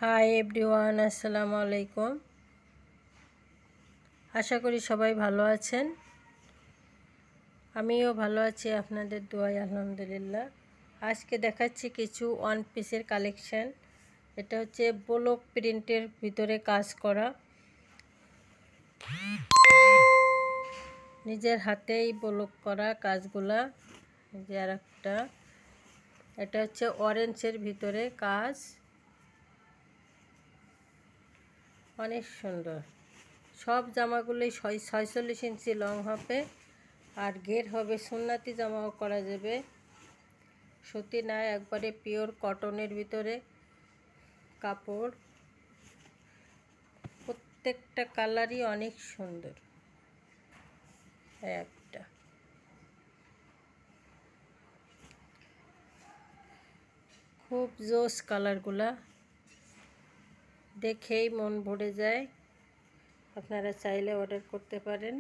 Hi everyone, আসসালামু আলাইকুম। আশা করি সবাই ভালো আছেন। আমিও ভালো আছি আপনাদের দোয়ায়, আলহামদুলিল্লাহ। আজকে দেখাচ্ছি কিছু ওয়ান পিসের কালেকশন। এটা হচ্ছে ব্লক প্রিন্টের ভিতরে কাজ করা, নিজের হাতেই ব্লক করা কাজগুলা। যে আর একটা, এটা হচ্ছে অরেঞ্জের ভিতরে কাজ, অনেক সুন্দর। সব জামাগুলোই 46 ইঞ্চি লং হবে, আর ঘের হবে সুন্নাতি জামাও করা যাবে, সুতি না, একবারে পিওর কটনের ভিতরে কাপড়। প্রত্যেকটা কালারই অনেক সুন্দর। একটা খুব জোস কালারগুলা, দেখেই মন ভরে যায়। আপনারা চাইলে অর্ডার করতে পারেন,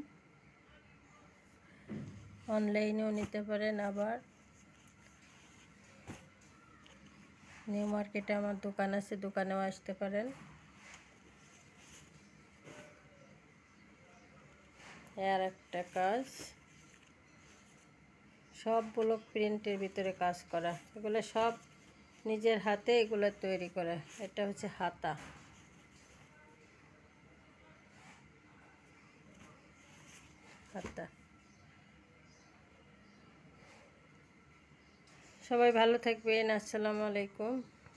অনলাইনেও নিতে পারেন, আবার নিউ মার্কেটে আমার দোকান আছে, দোকানেও আসতে পারেন। আর একটা কাজ, সব ব্লক প্রিন্টের ভিতরে কাজ করা, এগুলো সব নিজের হাতে এগুলো তৈরি করা। এটা হচ্ছে হাতা, হাতা। সবাই ভালো থাকবেন। আসসালামু আলাইকুম।